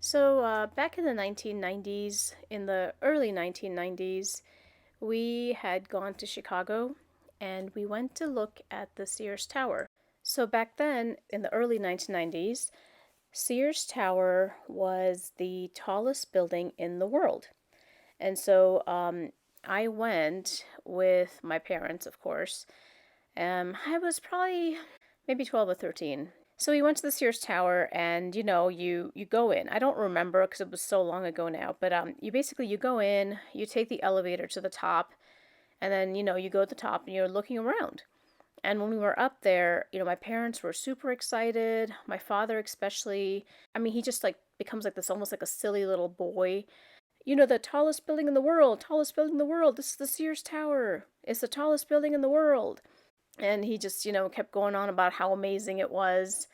Back in the 1990s, in the early 1990s, we had gone to Chicago and we went to look at the Sears Tower. So, back then, in the early 1990s, Sears Tower was the tallest building in the world. And I went with my parents, of course. I was probably maybe 12 or 13. So we went to the Sears Tower, and you go in. I don't remember because it was so long ago now, but you go in, you take the elevator to the top, and then you go to the top and you're looking around. And when we were up there, my parents were super excited. My father especially. I mean, he just like becomes like this almost like a silly little boy. The tallest building in the world, tallest building in the world. This is the Sears Tower. It's the tallest building in the world. And he just, kept going on about how amazing it was.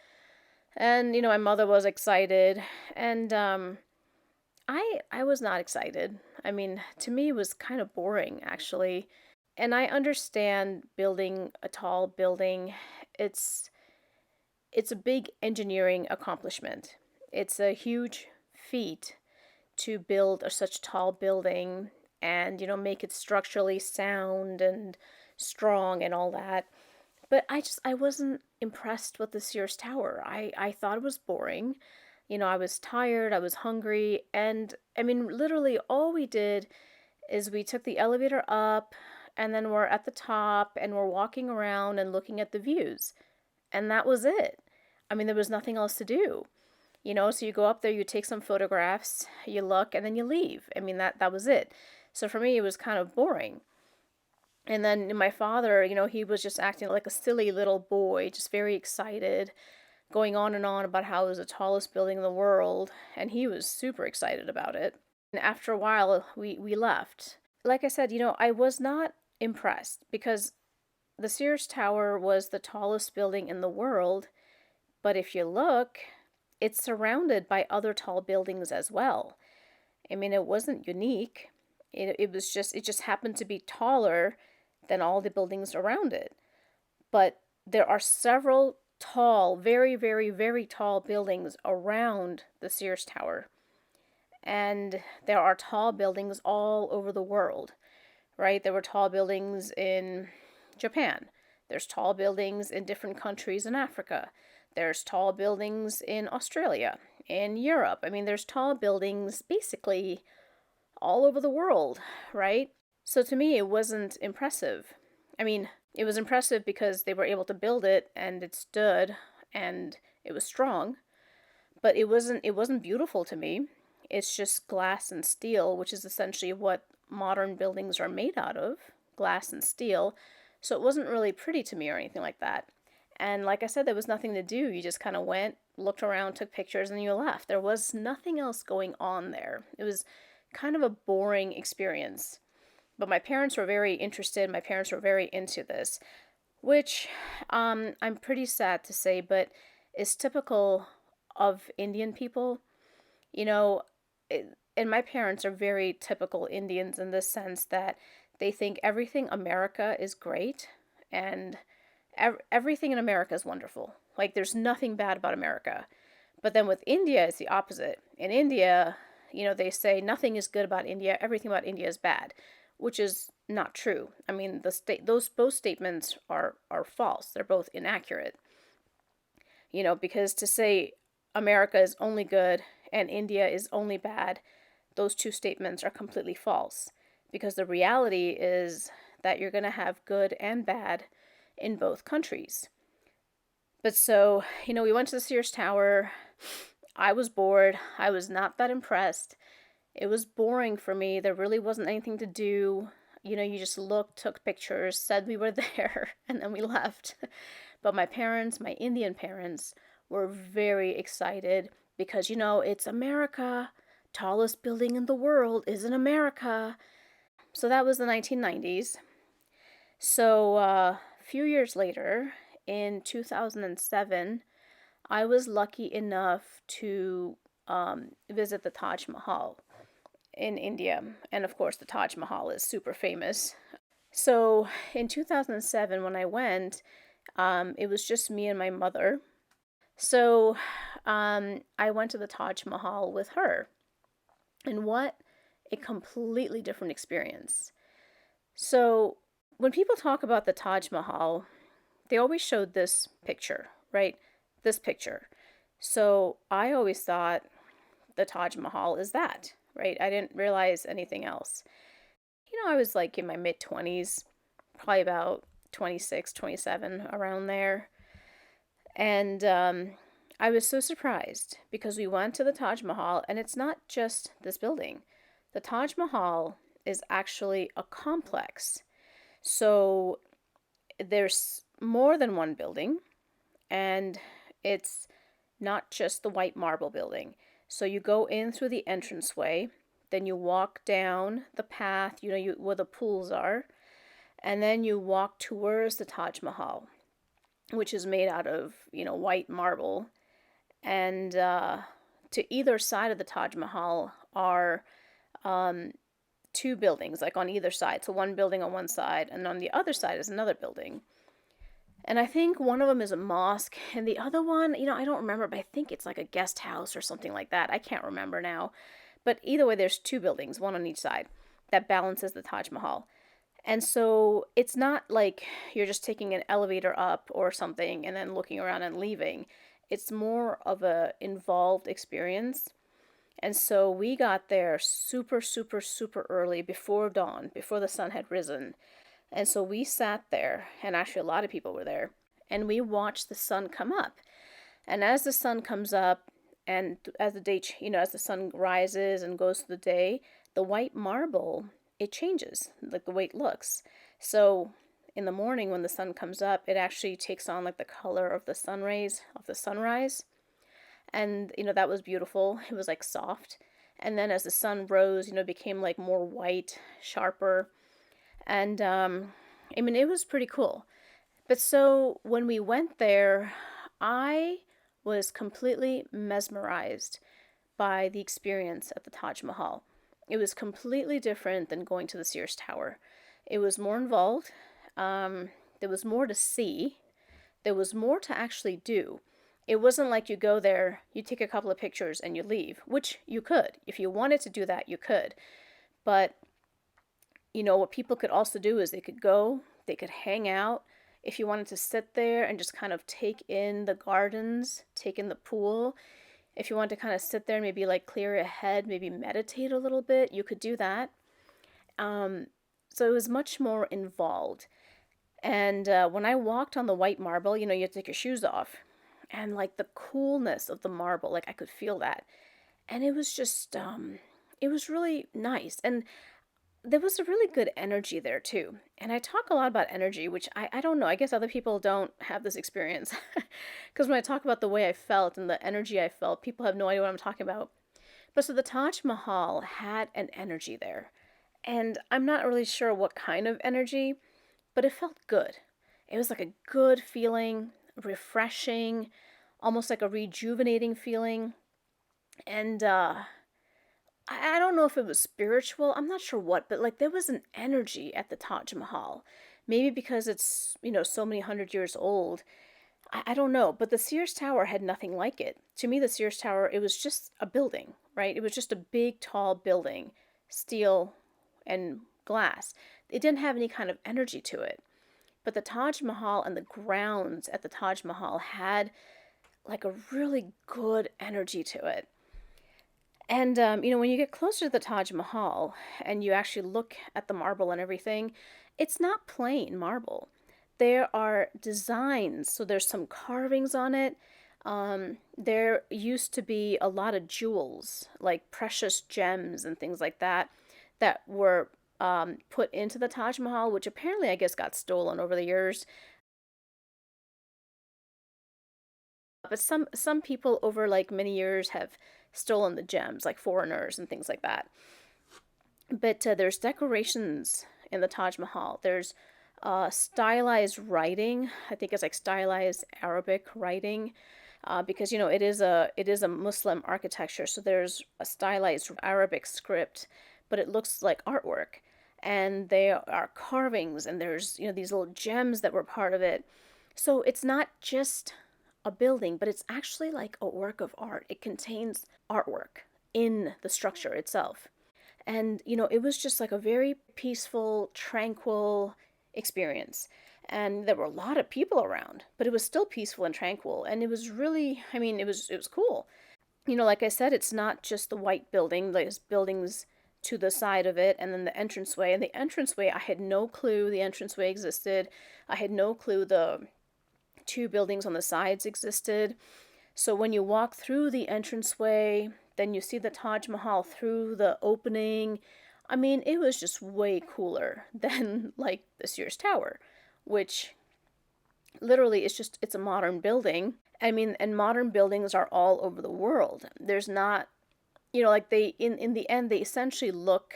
And my mother was excited, and I was not excited. I mean, to me, it was kind of boring actually. And I understand building a tall building. It's it's a big engineering accomplishment. It's a huge feat to build such tall building and make it structurally sound and strong and all that. But I wasn't impressed with the Sears Tower. I thought it was boring. I was tired, I was hungry, and I mean literally all we did is we took the elevator up and then we're at the top and we're walking around and looking at the views. And that was it. I mean there was nothing else to do. So you go up there, you take some photographs, you look, and then you leave. I mean that was it. So for me it was kind of boring. And then my father, he was just acting like a silly little boy, just very excited, going on and on about how it was the tallest building in the world, and he was super excited about it. And after a while, we left. Like I said, I was not impressed because the Sears Tower was the tallest building in the world, but if you look, it's surrounded by other tall buildings as well. I mean, it wasn't unique. It just happened to be taller than all the buildings around it. But there are several tall, very, very, very tall buildings around the Sears Tower. And there are tall buildings all over the world, right? There were tall buildings in Japan. There's tall buildings in different countries in Africa. There's tall buildings in Australia, in Europe. I mean, there's tall buildings basically all over the world, right? So to me, it wasn't impressive. I mean, it was impressive because they were able to build it and it stood and it was strong, but it wasn't beautiful to me. It's just glass and steel, which is essentially what modern buildings are made out of, glass and steel. So it wasn't really pretty to me or anything like that. And like I said, there was nothing to do. You just kind of went, looked around, took pictures, and you left. There was nothing else going on there. It was kind of a boring experience. But my parents were very interested. My parents were very into this, which I'm pretty sad to say, but is typical of Indian people. You know, and my parents are very typical Indians in the sense that they think everything America is great and everything in America is wonderful. Like there's nothing bad about America. But then with India, it's the opposite. In India, they say nothing is good about India, everything about India is bad, which is not true. I mean, those both statements are false. They're both inaccurate. Because to say America is only good and India is only bad, those two statements are completely false. Because the reality is that you're going to have good and bad in both countries. But so, we went to the Sears Tower. I was bored. I was not that impressed. It was boring for me. There really wasn't anything to do. You just looked, took pictures, said we were there, and then we left. But my parents, my Indian parents, were very excited because, it's America. Tallest building in the world is in America. So that was the 1990s. So a few years later, in 2007, I was lucky enough to visit the Taj Mahal in India. And of course, the Taj Mahal is super famous. So in 2007, when I went, it was just me and my mother. So I went to the Taj Mahal with her, and what a completely different experience. So when people talk about the Taj Mahal, they always showed this picture, right? This picture. So I always thought the Taj Mahal is that, right? I didn't realize anything else. I was like in my mid 20s, probably about 26, 27, around there. And I was so surprised because we went to the Taj Mahal, and it's not just this building. The Taj Mahal is actually a complex. So there's more than one building, and it's not just the white marble building. So you go in through the entranceway, then you walk down the path, where the pools are, and then you walk towards the Taj Mahal, which is made out of, white marble. And to either side of the Taj Mahal are two buildings, like on either side. So one building on one side, and on the other side is another building. And I think one of them is a mosque, and the other one, I don't remember, but I think it's like a guest house or something like that. I can't remember now. But either way, there's two buildings, one on each side, that balances the Taj Mahal. And so it's not like you're just taking an elevator up or something and then looking around and leaving. It's more of a involved experience. And so we got there super, super, super early, before dawn, before the sun had risen. And so we sat there, and actually a lot of people were there, and we watched the sun come up. And as the sun comes up, and as the day, as the sun rises and goes through the day, the white marble, it changes, like the way it looks. So in the morning when the sun comes up, it actually takes on like the color of the sun rays of the sunrise. And that was beautiful. It was like soft. And then as the sun rose, it became like more white, sharper. And I mean, it was pretty cool. But so when we went there, I was completely mesmerized by the experience at the Taj Mahal. It was completely different than going to the Sears Tower. It was more involved. There was more to see. There was more to actually do. It wasn't like you go there, you take a couple of pictures, and you leave, which you could. If you wanted to do that, you could. But what people could also do is they could go, they could hang out. If you wanted to sit there and just kind of take in the gardens, take in the pool, if you wanted to kind of sit there and maybe like clear your head, maybe meditate a little bit, you could do that. So it was much more involved. And when I walked on the white marble, you have to take your shoes off. And like the coolness of the marble, like I could feel that. And it was just, it was really nice. And there was a really good energy there too. And I talk a lot about energy, which I don't know. I guess other people don't have this experience. Because when I talk about the way I felt and the energy I felt, people have no idea what I'm talking about. But so the Taj Mahal had an energy there. And I'm not really sure what kind of energy, but it felt good. It was like a good feeling, refreshing, almost like a rejuvenating feeling. And I don't know if it was spiritual. I'm not sure what, but like there was an energy at the Taj Mahal. Maybe because it's, so many hundred years old. I don't know. But the Sears Tower had nothing like it. To me, the Sears Tower, it was just a building, right? It was just a big, tall building, steel and glass. It didn't have any kind of energy to it. But the Taj Mahal and the grounds at the Taj Mahal had like a really good energy to it. And, when you get closer to the Taj Mahal and you actually look at the marble and everything, it's not plain marble. There are designs, so there's some carvings on it. There used to be a lot of jewels, like precious gems and things like that, that were put into the Taj Mahal, which apparently, I guess, got stolen over the years. But some people over like many years have stolen the gems, like foreigners and things like that. But there's decorations in the Taj Mahal. There's stylized writing. I think it's like stylized Arabic writing, because it is a Muslim architecture. So there's a stylized Arabic script, but it looks like artwork. And there are carvings, and there's these little gems that were part of it. So it's not just a building, but it's actually like a work of art. It contains artwork in the structure itself. And, it was just like a very peaceful, tranquil experience. And there were a lot of people around, but it was still peaceful and tranquil. And it was really, it was cool. Like I said, it's not just the white building, there's buildings to the side of it, and then the entranceway. And the entranceway, I had no clue the entranceway existed. I had no clue the two buildings on the sides existed. So when you walk through the entranceway, then you see the Taj Mahal through the opening. It was just way cooler than like the Sears Tower, which literally it's a modern building. And modern buildings are all over the world. There's not, like they in the end they essentially look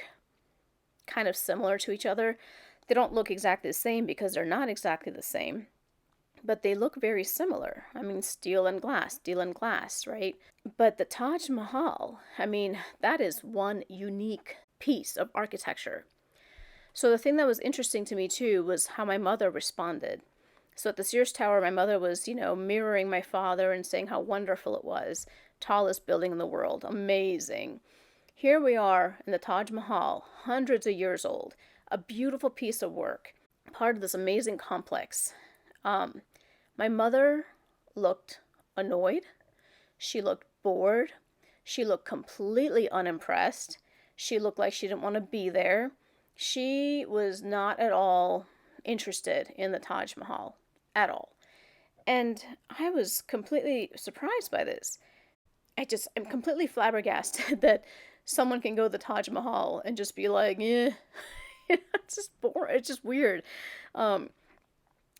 kind of similar to each other. They don't look exactly the same because they're not exactly the same, but they look very similar. Steel and glass, right? But the Taj Mahal, that is one unique piece of architecture. So the thing that was interesting to me too was how my mother responded. So at the Sears Tower, my mother was, mirroring my father and saying how wonderful it was. Tallest building in the world, amazing. Here we are in the Taj Mahal, hundreds of years old, a beautiful piece of work, part of this amazing complex. My mother looked annoyed. She looked bored. She looked completely unimpressed. She looked like she didn't want to be there. She was not at all interested in the Taj Mahal at all. And I was completely surprised by this. I'm completely flabbergasted that someone can go to the Taj Mahal and just be like, yeah, it's just boring. It's just weird. Um,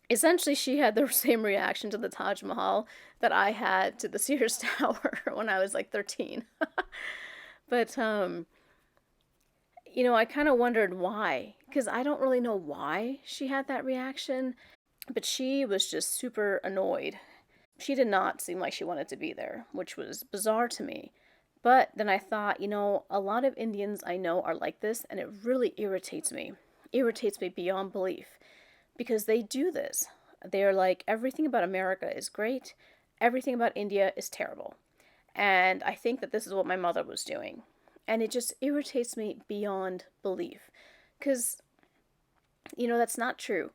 Essentially, she had the same reaction to the Taj Mahal that I had to the Sears Tower when I was like 13. But, I kind of wondered why, because I don't really know why she had that reaction, but she was just super annoyed. She did not seem like she wanted to be there, which was bizarre to me. But then I thought, a lot of Indians I know are like this, and it really irritates me. Irritates me beyond belief. Because they do this. They're like, everything about America is great, everything about India is terrible. And I think that this is what my mother was doing. And it just irritates me beyond belief. Because, that's not true.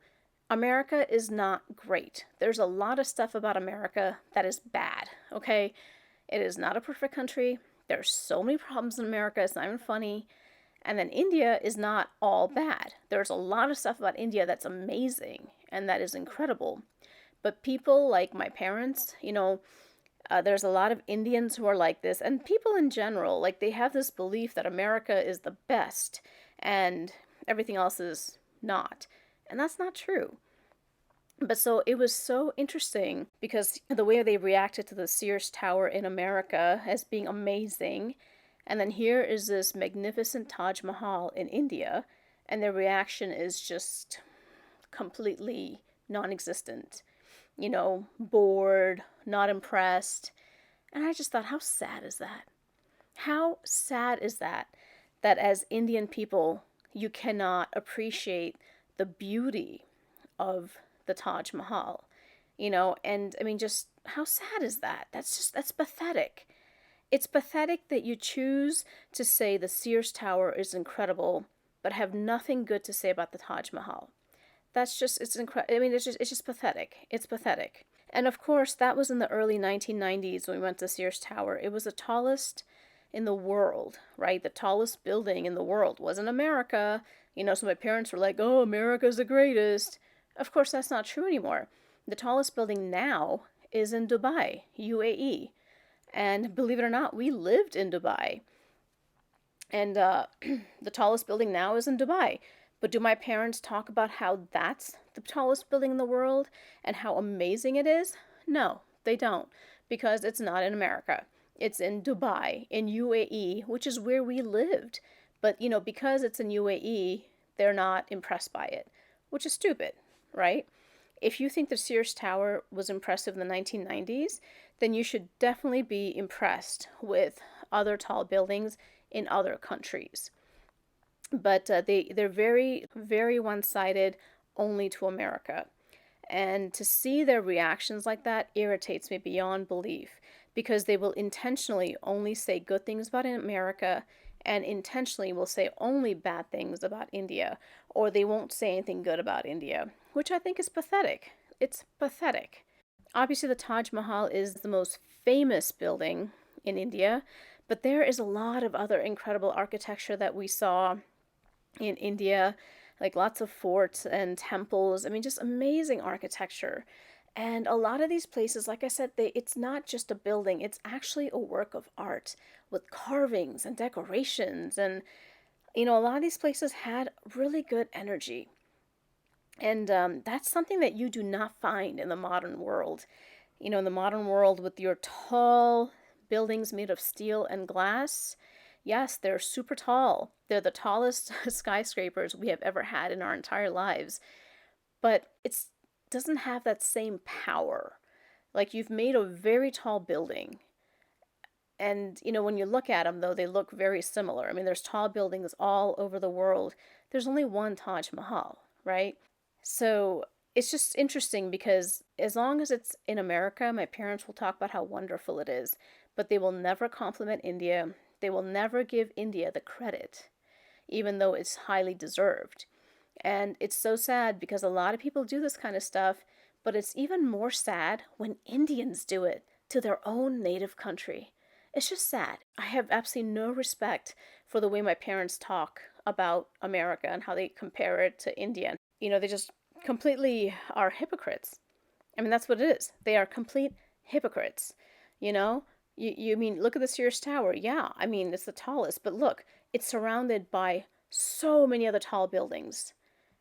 America is not great. There's a lot of stuff about America that is bad, okay? It is not a perfect country. There's so many problems in America, it's not even funny. And then India is not all bad. There's a lot of stuff about India that's amazing and that is incredible. But people like my parents, there's a lot of Indians who are like this, and people in general, like they have this belief that America is the best and everything else is not. And that's not true. But so it was so interesting because the way they reacted to the Sears Tower in America as being amazing, and then here is this magnificent Taj Mahal in India, and their reaction is just completely non existent. Bored, not impressed. And I just thought, how sad is that? How sad is that? That as Indian people, you cannot appreciate the beauty of the Taj Mahal. And just how sad is that? That's pathetic. It's pathetic that you choose to say the Sears Tower is incredible, but have nothing good to say about the Taj Mahal. It's incredible. It's just pathetic. It's pathetic. And of course, that was in the early 1990s when we went to Sears Tower. It was the tallest in the world, right? The tallest building in the world was in America. So my parents were like, oh, America's the greatest. Of course, that's not true anymore. The tallest building now is in Dubai, UAE. And believe it or not, we lived in Dubai. And the tallest building now is in Dubai. But do my parents talk about how that's the tallest building in the world and how amazing it is? No, they don't. Because it's not in America. It's in Dubai, in UAE, which is where we lived. But, because it's in UAE, they're not impressed by it, which is stupid, right? If you think the Sears Tower was impressive in the 1990s, then you should definitely be impressed with other tall buildings in other countries. But they're very, very one-sided, only to America. And to see their reactions like that irritates me beyond belief because they will intentionally only say good things about America and intentionally will say only bad things about India, or they won't say anything good about India, which I think is pathetic. It's pathetic. Obviously, the Taj Mahal is the most famous building in India, but there is a lot of other incredible architecture that we saw in India, like lots of forts and temples. I mean, just amazing architecture. And a lot of these places, like I said, it's not just a building, it's actually a work of art with carvings and decorations. And, a lot of these places had really good energy. And that's something that you do not find in the modern world. In the modern world with your tall buildings made of steel and glass, yes, they're super tall. They're the tallest skyscrapers we have ever had in our entire lives. But it doesn't have that same power. Like you've made a very tall building. And, when you look at them, though, they look very similar. I mean, there's tall buildings all over the world. There's only one Taj Mahal, right? So it's just interesting because as long as it's in America, my parents will talk about how wonderful it is, but they will never compliment India. They will never give India the credit, even though it's highly deserved. And it's so sad because a lot of people do this kind of stuff, but it's even more sad when Indians do it to their own native country. It's just sad. I have absolutely no respect for the way my parents talk about America and how they compare it to India. They just completely are hypocrites. I mean, that's what it is. They are complete hypocrites. You know, you mean, look at the Sears Tower. Yeah, I mean, it's the tallest, but look, it's surrounded by so many other tall buildings.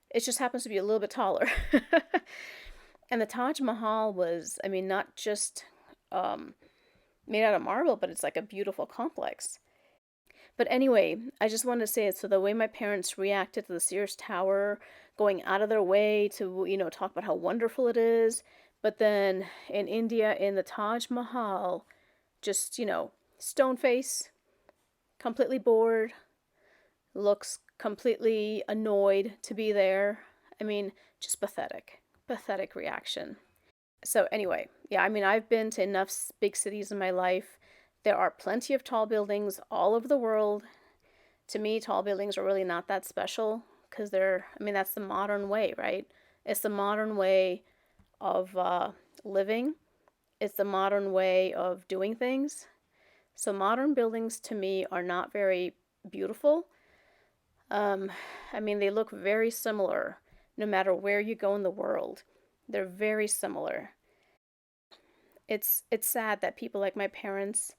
It just happens to be a little bit taller. And the Taj Mahal was, I mean, not just made out of marble, but it's like a beautiful complex. But anyway, I just wanted to say it. So the way my parents reacted to the Sears Tower, going out of their way to, talk about how wonderful it is. But then in India, in the Taj Mahal, just, stone face, completely bored, looks completely annoyed to be there. I mean, just pathetic. Pathetic reaction. So anyway, yeah, I mean, I've been to enough big cities in my life. There are plenty of tall buildings all over the world. To me, tall buildings are really not that special because I mean, that's the modern way, right? It's the modern way of living. It's the modern way of doing things. So modern buildings to me are not very beautiful. I mean, they look very similar no matter where you go in the world. They're very similar. It's sad that people like my parents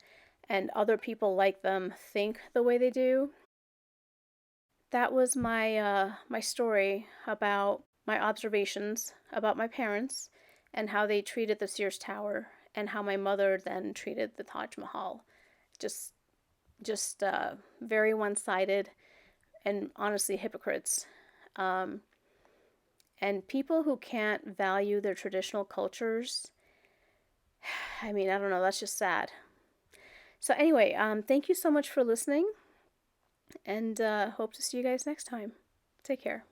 and other people like them think the way they do. That was my story about my observations about my parents and how they treated the Sears Tower and how my mother then treated the Taj Mahal. Just just very one-sided and honestly hypocrites. Um, and people who can't value their traditional cultures, I mean, I don't know, that's just sad. So anyway, thank you so much for listening, and hope to see you guys next time. Take care.